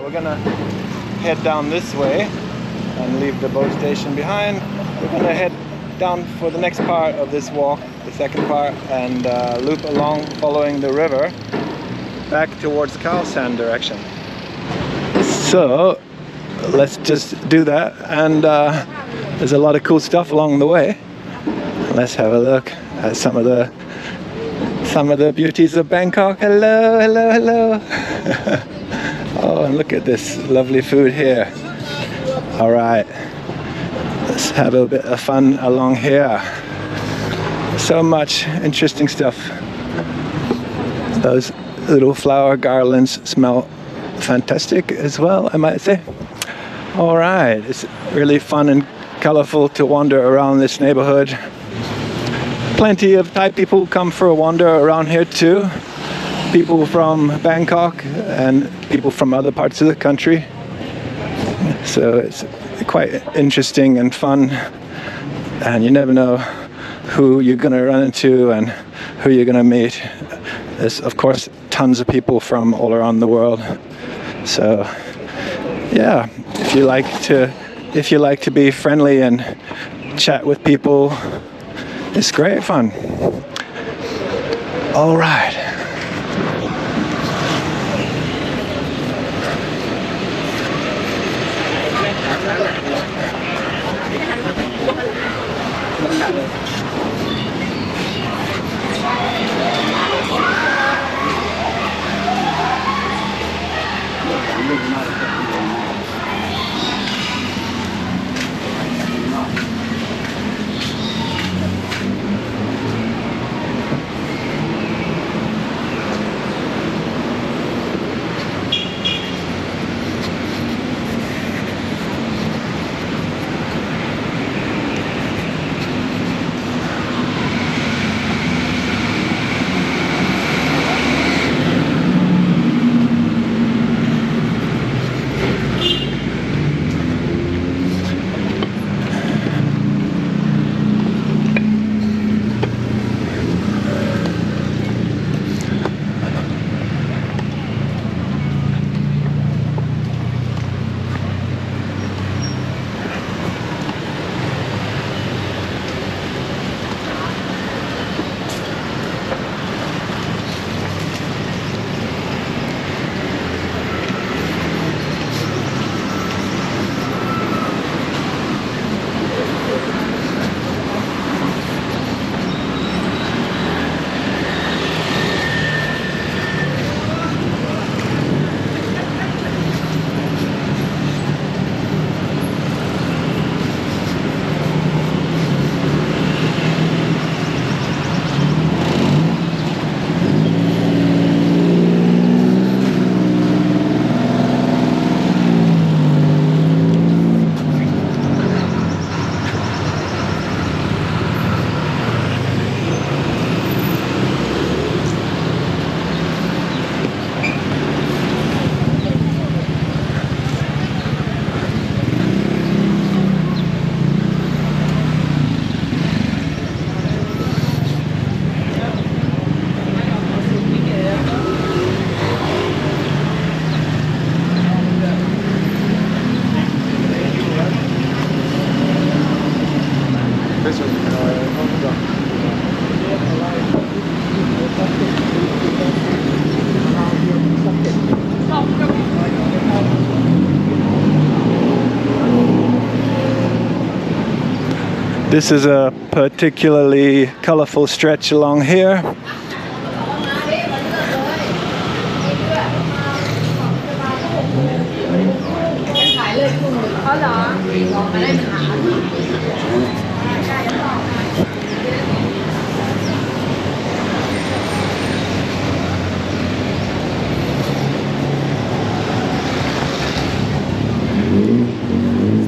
we're gonna head down this way and leave the boat station behind. We're gonna head down for the next part of this walk, the second part, and loop along following the river back towards Khao San direction. So let's just do that, and there's a lot of cool stuff along the way. Let's have a look at some of the beauties of Bangkok. Hello, hello, hello. Oh, and look at this lovely food here. All right, let's have a bit of fun along here. So much interesting stuff. Those little flower garlands smell fantastic as well, I might say. All right, it's really fun and colorful to wander around this neighborhood. Plenty of Thai people come for a wander around here too. People from Bangkok and people from other parts of the country. So it's quite interesting and fun, and you never know who you're gonna run into and who you're gonna meet. There's of course tons of people from all around the world. So yeah, if you like to be friendly and chat with people, it's great fun. All right. This is a particularly colorful stretch along here.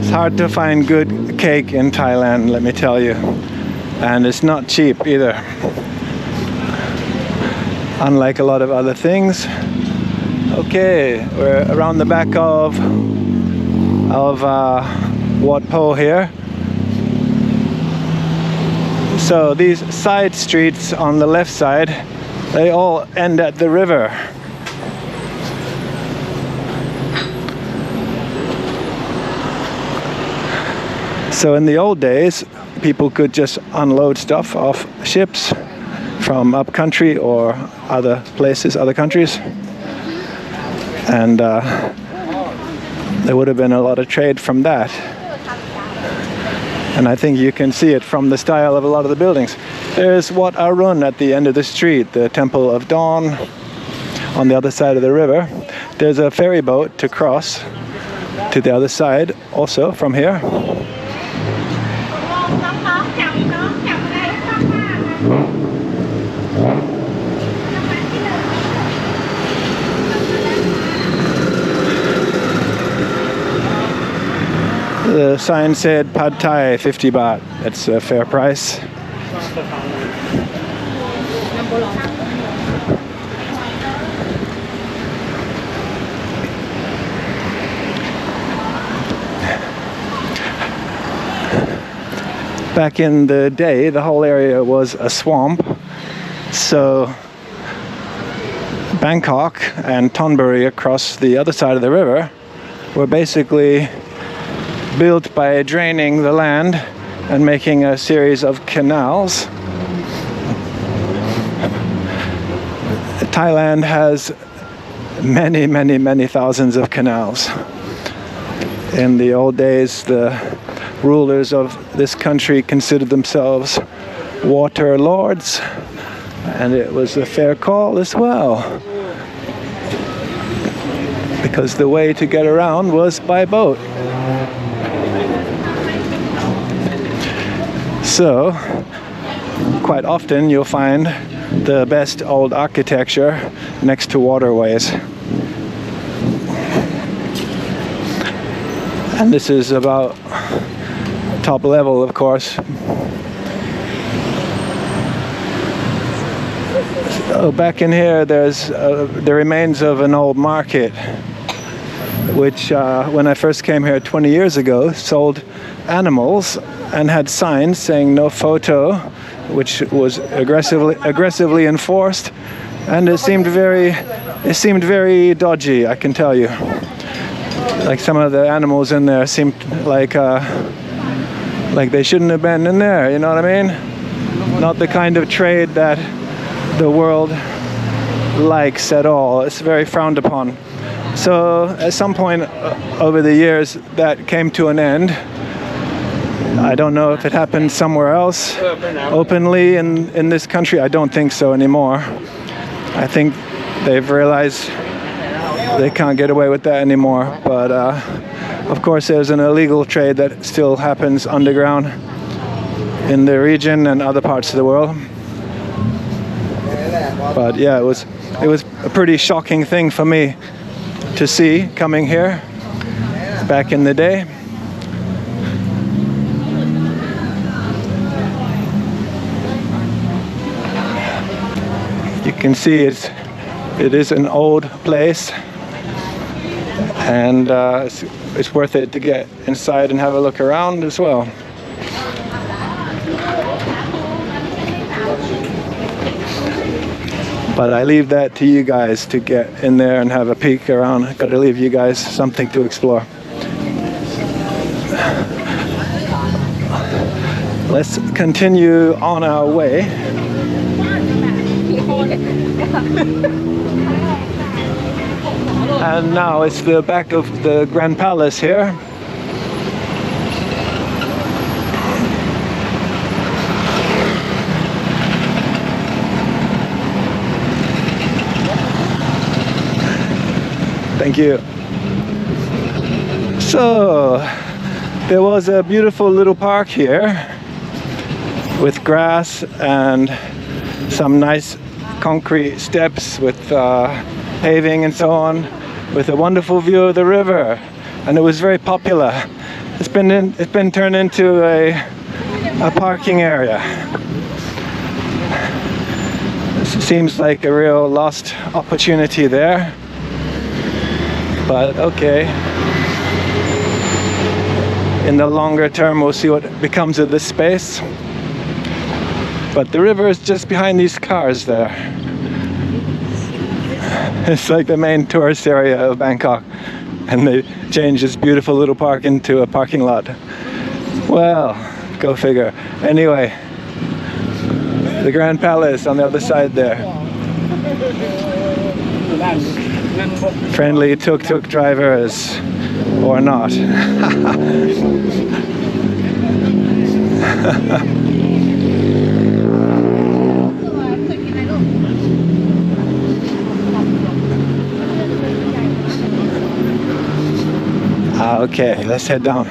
It's hard to find good cake in Thailand, let me tell you. And it's not cheap either. Unlike a lot of other things. Okay, we're around the back of Wat Po here. So these side streets on the left side, they all end at the river. So in the old days, people could just unload stuff off ships from up country or other places, other countries. And there would have been a lot of trade from that. And I think you can see it from the style of a lot of the buildings. There's Wat Arun at the end of the street, the Temple of Dawn on the other side of the river. There's a ferry boat to cross to the other side also from here. The sign said Pad Thai 50 baht. It's a fair price. Back in the day, the whole area was a swamp. So Bangkok and Thonburi across the other side of the river were basically built by draining the land and making a series of canals. Thailand has many thousands of canals. In the old days, the rulers of this country considered themselves water lords, and it was a fair call as well, because the way to get around was by boat. So, quite often you'll find the best old architecture next to waterways. And this is about top level, of course. So back in here, there's the remains of an old market, which when I first came here 20 years ago, sold animals and had signs saying no photo, which was aggressively enforced, and it seemed very dodgy, I can tell you. Like some of the animals in there seemed like they shouldn't have been in there, you know what I mean? Not the kind of trade that the world likes at all. It's very frowned upon. So at some point over the years that came to an end. I don't know if it happened somewhere else openly in this country. I don't think so anymore. I think they've realized they can't get away with that anymore. But of course there's an illegal trade that still happens underground in the region and other parts of the world. But yeah, it was a pretty shocking thing for me to see coming here back in the day. You can see it is an old place, and it's worth it to get inside and have a look around as well. But I leave that to you guys to get in there and have a peek around. I've got to leave you guys something to explore. Let's continue on our way. And now it's the back of the Grand Palace here. Thank you. So, there was a beautiful little park here with grass and some nice concrete steps with paving and so on, with a wonderful view of the river, and it was very popular. It's been turned into a parking area. It seems like a real lost opportunity there. But okay, in the longer term we'll see what becomes of this space. But the river is just behind these cars there. It's like the main tourist area of Bangkok, and they changed this beautiful little park into a parking lot. Well, go figure. Anyway, the Grand Palace on the other side there. Friendly tuk-tuk drivers, or not. Okay, let's head down.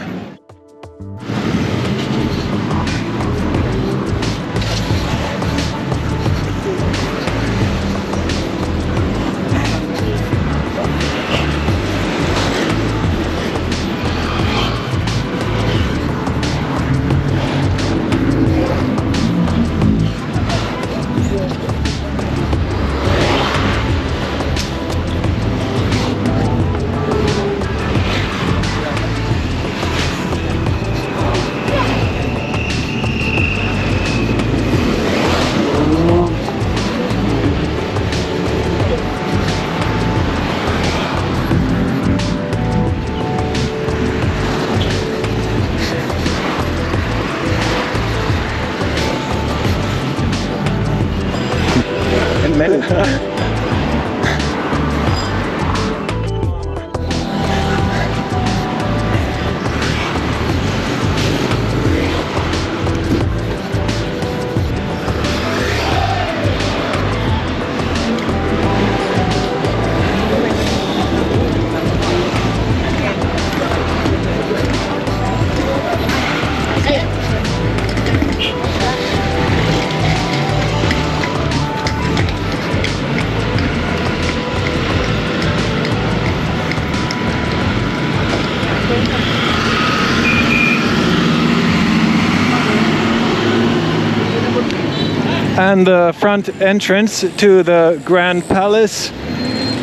And the front entrance to the Grand Palace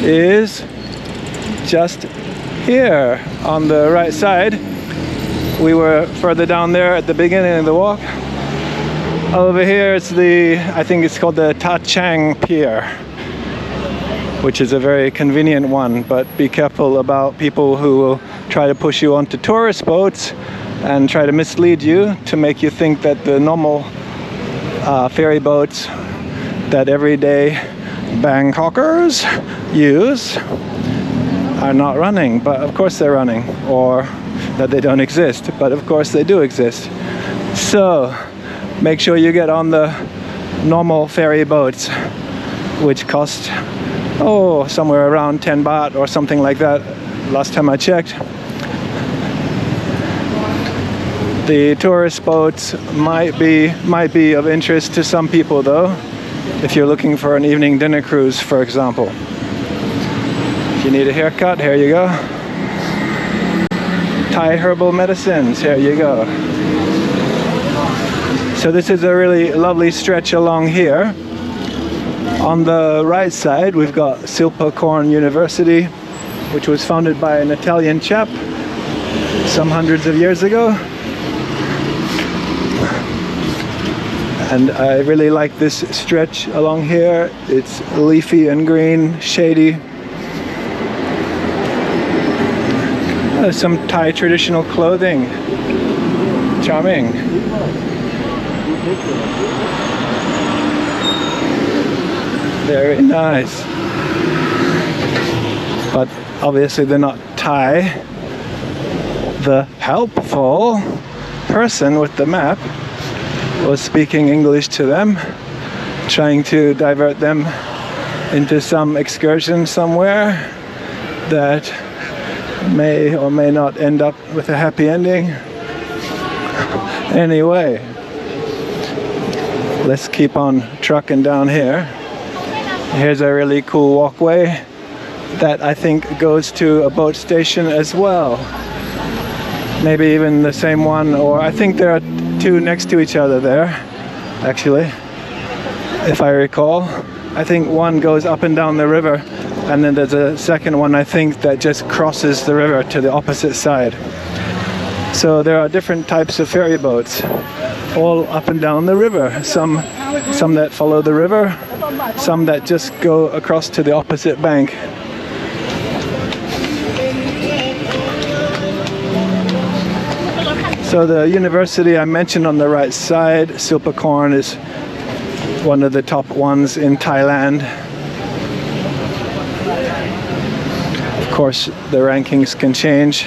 is just here on the right side. We were further down there at the beginning of the walk. Over here it's I think it's called the Ta Chang Pier, which is a very convenient one, but be careful about people who will try to push you onto tourist boats and try to mislead you to make you think that the normal ferry boats that everyday Bangkokers use are not running, but of course they're running, or that they don't exist, but of course they do exist. So make sure you get on the normal ferry boats, which cost somewhere around 10 baht or something like that last time I checked. The tourist boats might be of interest to some people though, if you're looking for an evening dinner cruise, for example. If you need a haircut, here you go. Thai herbal medicines, here you go. So this is a really lovely stretch along here. On the right side we've got Silpakorn University, which was founded by an Italian chap some hundreds of years ago. And I really like this stretch along here. It's leafy and green, shady. Some Thai traditional clothing. Charming. Very nice. But obviously they're not Thai. The helpful person with the map was speaking English to them, trying to divert them into some excursion somewhere that may or may not end up with a happy ending. Anyway, let's keep on trucking down here. Here's a really cool walkway that I think goes to a boat station as well. Maybe even the same one, or I think there are two next to each other there, actually, if I recall. I think one goes up and down the river, and then there's a second one, I think, that just crosses the river to the opposite side. So there are different types of ferry boats, all up and down the river. Some that follow the river, some that just go across to the opposite bank. So the university I mentioned on the right side, Silpakorn, is one of the top ones in Thailand. Of course, the rankings can change.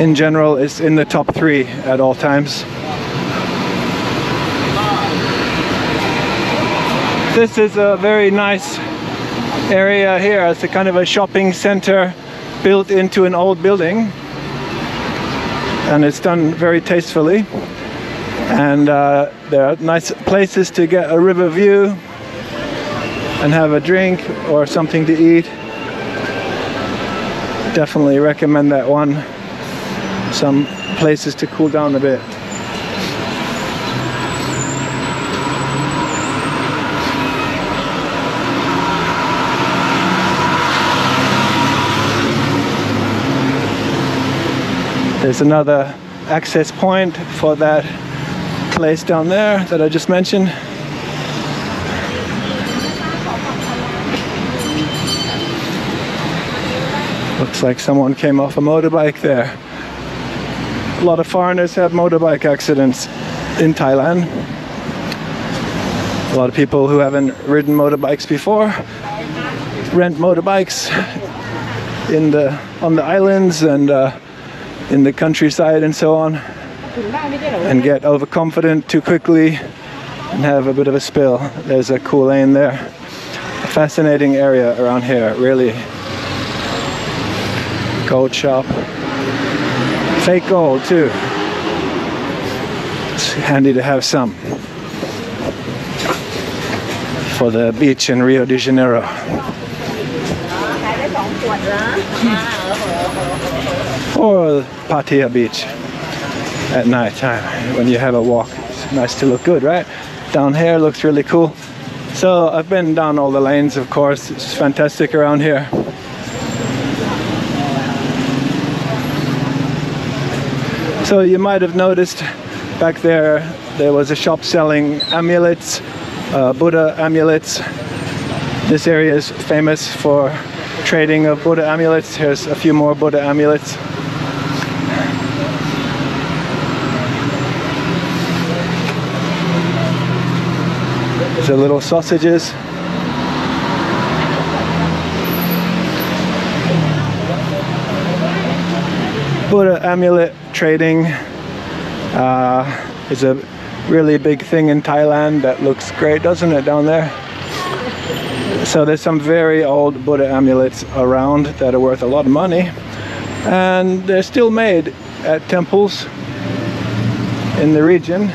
In general, it's in the top 3 at all times. This is a very nice area here. It's a kind of a shopping center built into an old building, and it's done very tastefully. And there are nice places to get a river view and have a drink or something to eat. Definitely recommend that one. Some places to cool down a bit. There's another access point for that place down there that I just mentioned. Looks like someone came off a motorbike there. A lot of foreigners have motorbike accidents in Thailand. A lot of people who haven't ridden motorbikes before rent motorbikes on the islands and in the countryside and so on, and get overconfident too quickly and have a bit of a spill. There's a cool lane there. A fascinating area around here, really. Gold shop. Fake gold too. It's handy to have some for the beach in Rio de Janeiro. Or Pattaya Beach at night time when you have a walk. It's nice to look good, right? Down here looks really cool. So I've been down all the lanes, of course. It's fantastic around here. So you might have noticed back there was a shop selling amulets, Buddha amulets. This area is famous for trading of Buddha amulets. Here's a few more Buddha amulets. The little sausages. Buddha amulet trading is a really big thing in Thailand. That looks great, doesn't it, down there? So there's some very old Buddha amulets around that are worth a lot of money, and they're still made at temples in the region.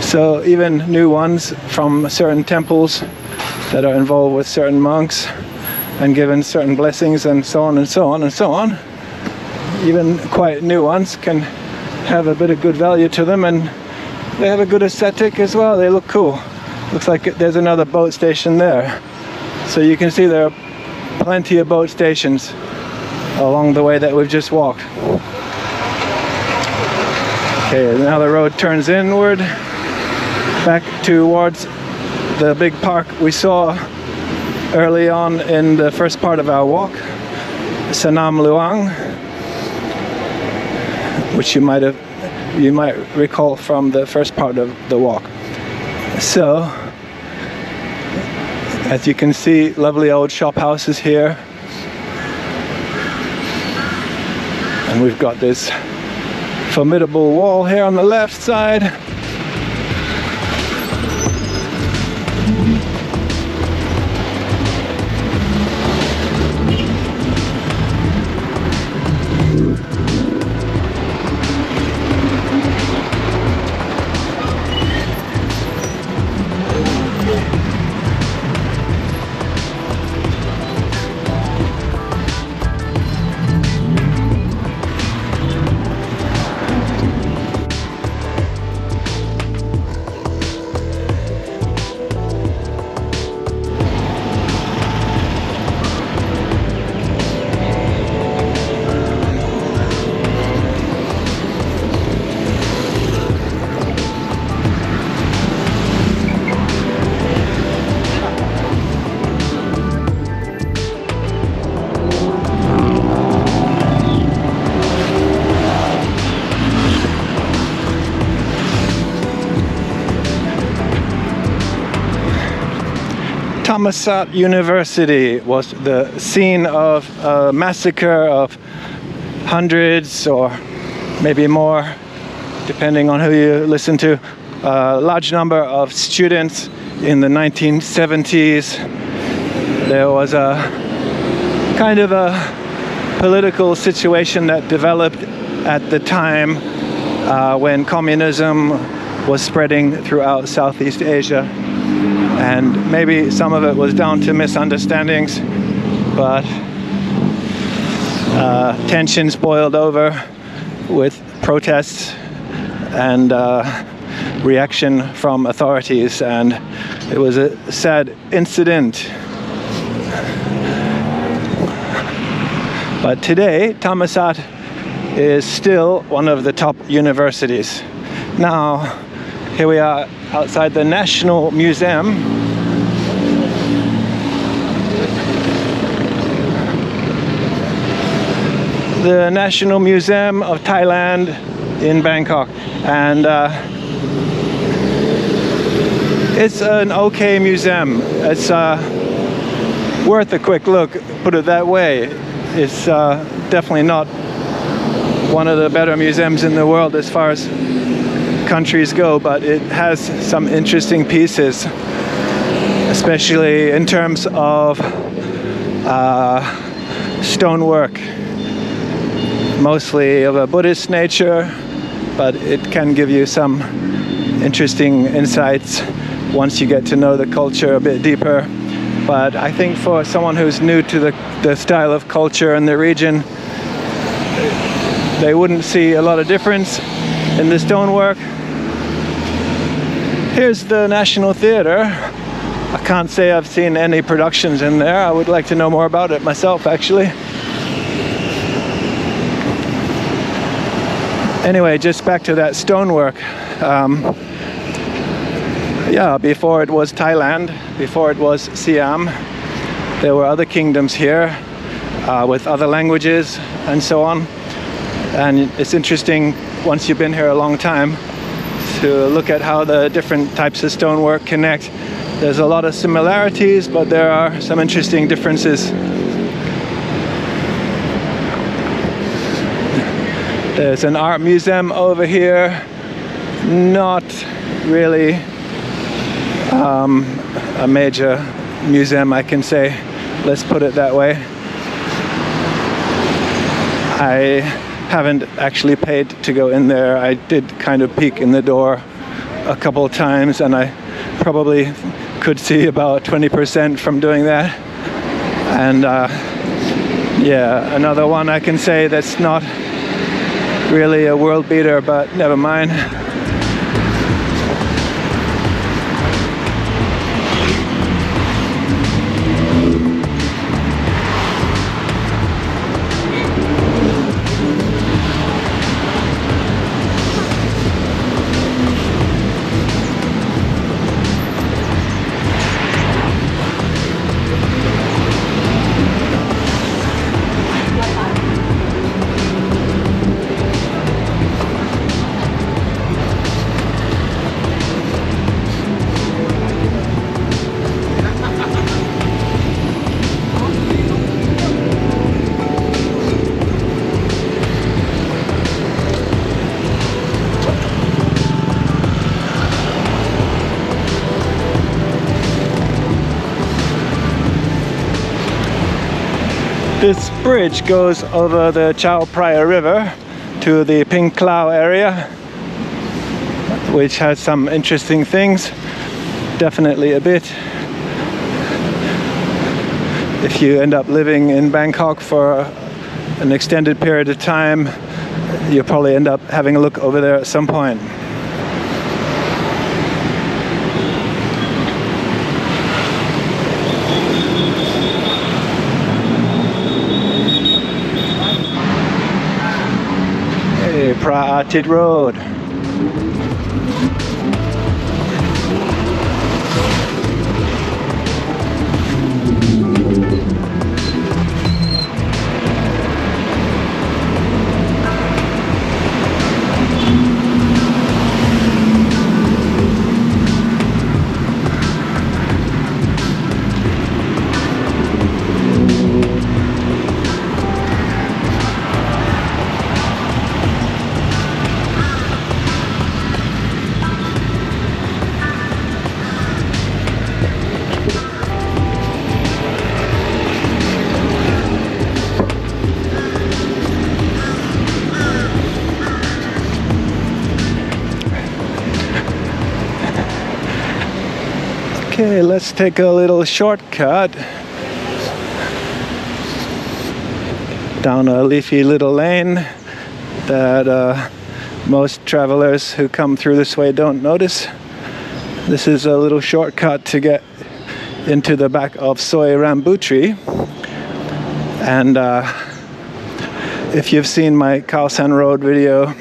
So even new ones from certain temples that are involved with certain monks and given certain blessings and so on and so on and so on, even quite new ones can have a bit of good value to them, and they have a good aesthetic as well. They look cool. Looks like there's another boat station there. So you can see there are plenty of boat stations along the way that we've just walked. Okay, now the road turns inward back towards the big park we saw early on in the first part of our walk, Sanam Luang, which you might recall from the first part of the walk. So, as you can see, lovely old shop houses here, and we've got this formidable wall here on the left side. Thammasat University was the scene of a massacre of hundreds or maybe more, depending on who you listen to, a large number of students in the 1970s. There was a kind of a political situation that developed at the time when communism was spreading throughout Southeast Asia. And maybe some of it was down to misunderstandings, but tensions boiled over with protests and reaction from authorities, and it was a sad incident. But today, Thammasat is still one of the top universities. Now, here we are outside the National Museum. The National Museum of Thailand in Bangkok. And it's an okay museum. It's worth a quick look, put it that way. It's definitely not one of the better museums in the world as far as countries go, but it has some interesting pieces, especially in terms of stonework, mostly of a Buddhist nature, but it can give you some interesting insights once you get to know the culture a bit deeper. But I think for someone who's new to the style of culture in the region, they wouldn't see a lot of difference in the stonework. Here's the National Theatre. I can't say I've seen any productions in there. I would like to know more about it myself, actually. Anyway, just back to that stonework. Yeah, before it was Thailand, before it was Siam, there were other kingdoms here with other languages and so on. And it's interesting, once you've been here a long time, to look at how the different types of stonework connect. There's a lot of similarities, but there are some interesting differences. There's an art museum over here. Not really a major museum, I can say. Let's put it that way. I haven't actually paid to go in there. I did kind of peek in the door a couple of times, and I probably could see about 20% from doing that. And yeah, another one I can say that's not really a world beater, but never mind. This bridge goes over the Chao Phraya River to the Khao area, which has some interesting things. Definitely a bit. If you end up living in Bangkok for an extended period of time, you'll probably end up having a look over there at some point. Phra Athit Road. Okay, let's take a little shortcut down a leafy little lane that most travelers who come through this way don't notice. This is a little shortcut to get into the back of Soi Rambuttri. And if you've seen my Khao San Road video,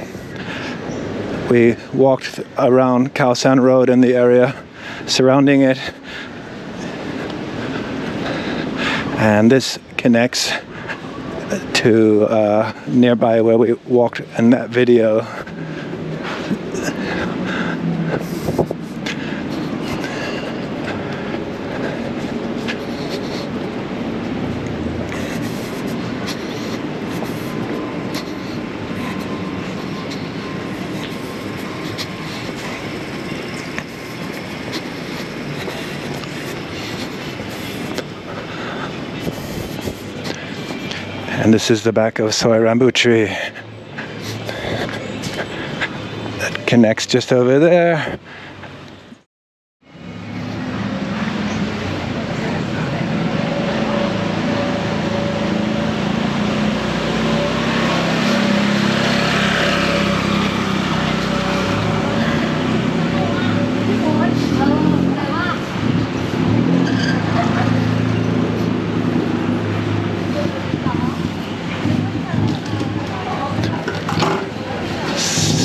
we walked around Khao San Road and the area surrounding it. And this connects to nearby where we walked in that video. And this is the back of Soi Rambuttri. That connects just over there.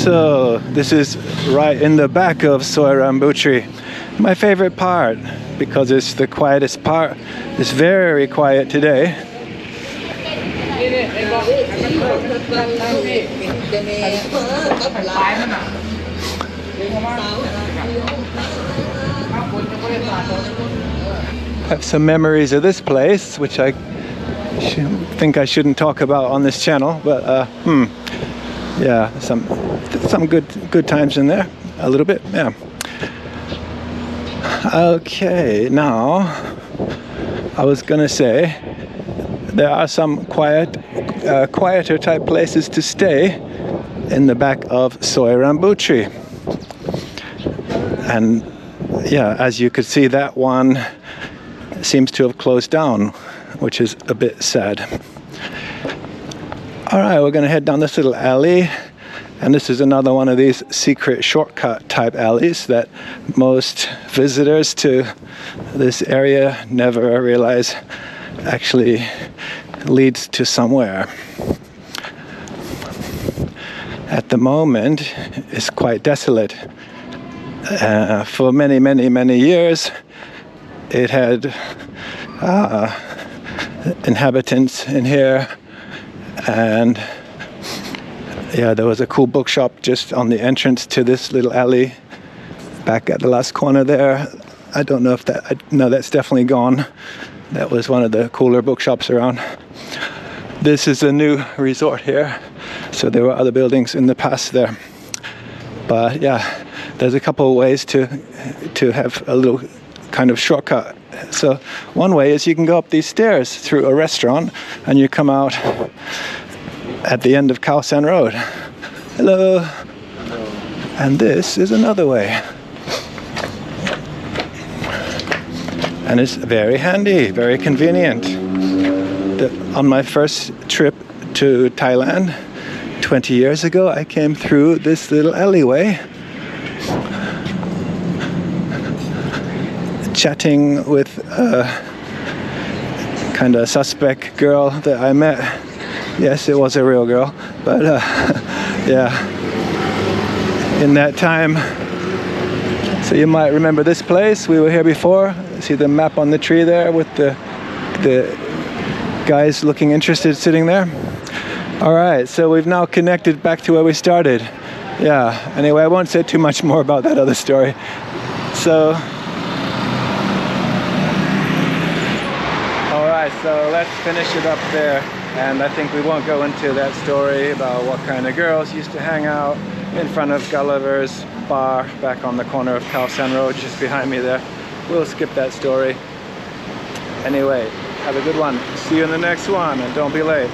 So this is right in the back of Soi Rambuttri. My favorite part, because it's the quietest part. It's very quiet today. I have some memories of this place, which I think I shouldn't talk about on this channel, but yeah, some good times in there, a little bit, yeah. Okay, now I was gonna say there are some quieter type places to stay in the back of Soi Rambuttri, and yeah, as you could see, that one seems to have closed down, which is a bit sad. All right, we're gonna head down this little alley, and this is another one of these secret shortcut type alleys that most visitors to this area never realize actually leads to somewhere. At the moment, it's quite desolate. For many years, it had inhabitants in here. And yeah, there was a cool bookshop just on the entrance to this little alley back at the last corner there. I don't know if no, that's definitely gone. That was one of the cooler bookshops around. This is a new resort here, so there were other buildings in the past there. But yeah, there's a couple of ways to have a little kind of shortcut. So one way is you can go up these stairs through a restaurant and you come out at the end of Khao San Road. Hello. And this is another way. And it's very handy, very convenient. On my first trip to Thailand 20 years ago, I came through this little alleyway, chatting with a kind of suspect girl that I met. Yes, it was a real girl, but yeah, in that time. So you might remember this place. We were here before. See the map on the tree there with the guys looking interested sitting there. All right, so we've now connected back to where we started. Yeah, anyway, I won't say too much more about that other story. So so let's finish it up there, and I think we won't go into that story about what kind of girls used to hang out in front of Gulliver's bar back on the corner of Khao San Road just behind me there. We'll skip that story. Anyway, have a good one. See you in the next one, and don't be late.